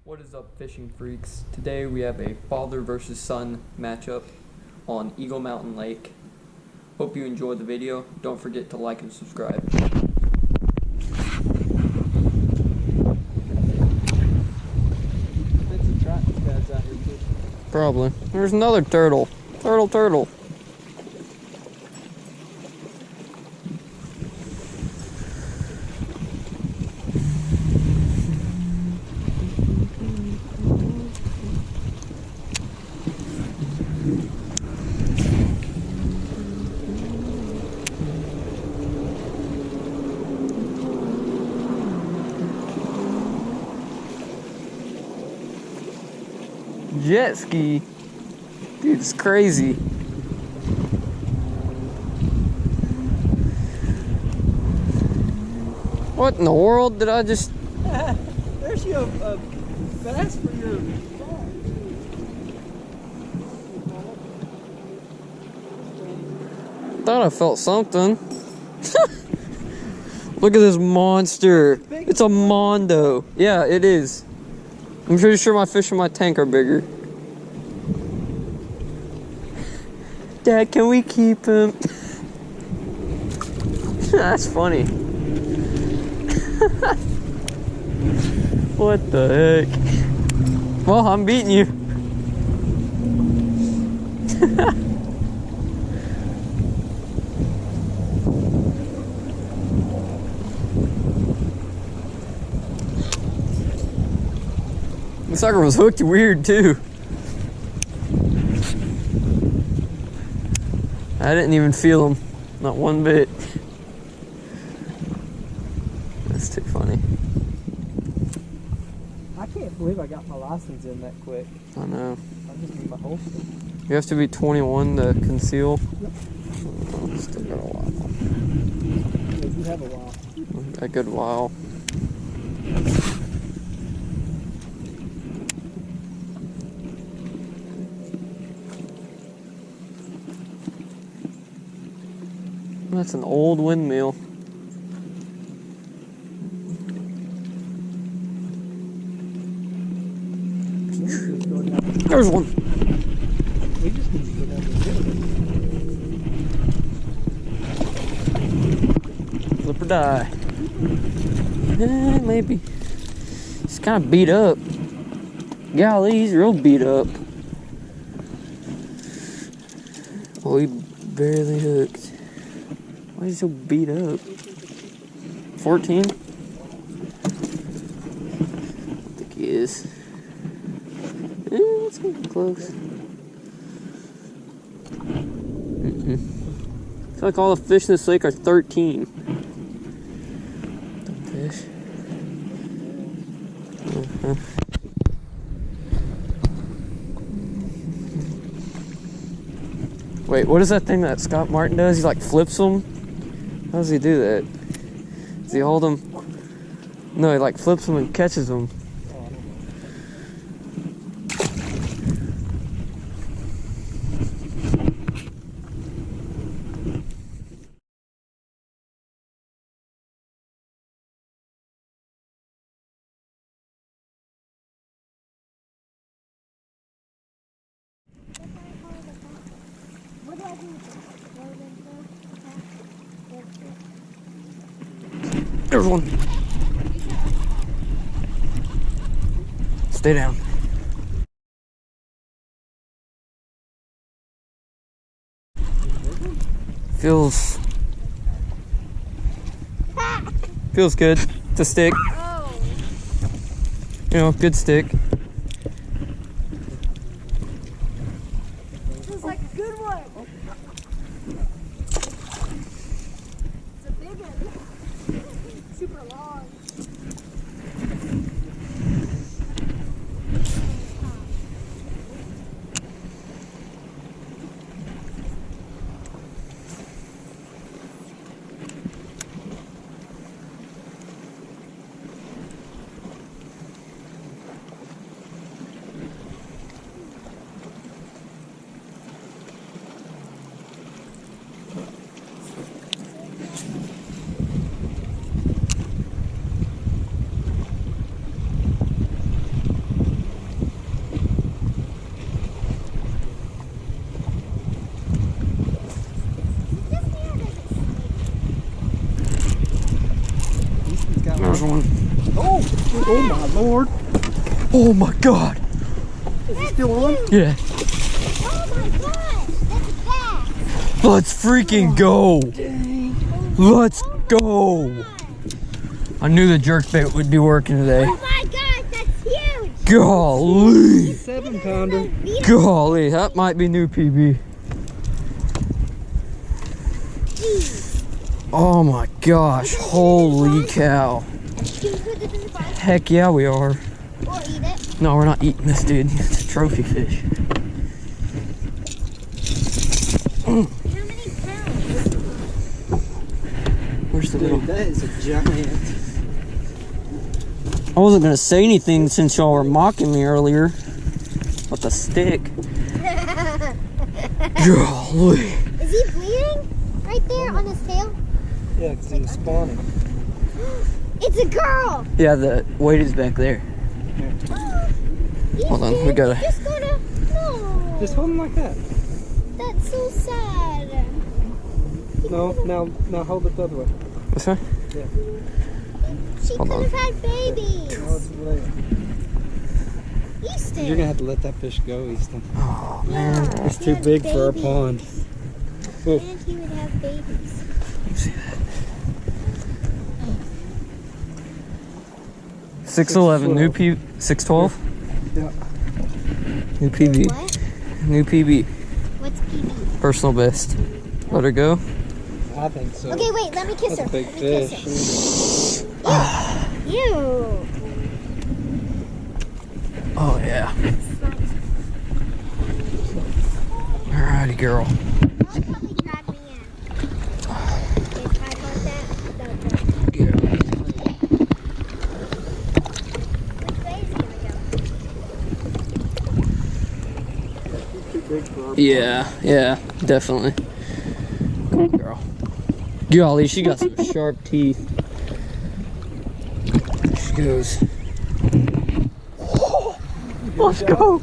What is up, fishing freaks? Today we have a father versus son matchup on Eagle Mountain Lake. Hope you enjoyed the video. Don't forget to like and subscribe. Probably. There's another turtle. Turtle. Jet ski. Dude, it's crazy. What in the world did I just... There's you a bass for your phone. Thought I felt something. Look at this monster. It's a mondo. Yeah, it is. I'm pretty sure my fish in my tank are bigger. Dad, can we keep him? That's funny. What the heck? Well, I'm beating you. The sucker was hooked weird too. I didn't even feel him, not one bit. That's too funny. I can't believe I got my license in that quick. I know. I just need my holster. You have to be 21 to conceal. Yep. Oh, still got a while. Yeah, you have a while. A good while. That's an old windmill. There's one. We just need to go down the river. Flip or die. Maybe. He's kind of beat up. Golly, he's real beat up. Oh, he barely hooked. Why is he so beat up? 14? I think he is. It's getting close. I feel like all the fish in this lake are 13. Dumb fish. Wait, what is that thing that Scott Martin does? He like flips them? How does he do that? Does he hold them? No, he like flips them and catches them. There's one. Stay down. Feels good to stick. You know, good stick. Feels like a good one. It's a big one. Super long. There's one. Oh my lord. Oh my god. Is it still on? Yeah. Oh my gosh, that's a bat. Let's freaking go. Let's go. God. I knew the jerkbait would be working today. Oh my gosh, that's huge. Golly. 7-pounder. Golly, that might be new PB. Oh my gosh, holy cow. Can we put this in the box Heck yeah, we are. or eat it? No, we're not eating this, dude. It's a trophy fish. How many pounds? Where's the little... Dude, that is a giant. I wasn't gonna say anything since y'all were mocking me earlier. With the stick. Golly. Is he bleeding? Right there on his tail? Yeah, because he's spawning. It's a girl! Yeah, the weight is back there. Hold on, we gotta- Just gonna. No! Just hold him like that. That's so sad. No, now hold it the other way. This way? She Hold could on. have had babies. Now let's lay it. Easton. You're gonna have to let that fish go, Easton. Oh man. Yeah, It's he too has big for our babies. pond. Oh. And he would have babies. See that? 6'11", new P, 6'12", Yeah. new PB, What? new PB, What's PB? personal best. Let her go. I think so. Okay, wait, let me kiss That's her. a big Let me kiss fish. her. Ew. Oh yeah. Alrighty, girl. I'll probably drag me in. If I want that, don't drag me. Which way is he gonna go? Too big for our Yeah, definitely. Cool girl. Golly, she got some sharp teeth. There she goes. Let's go.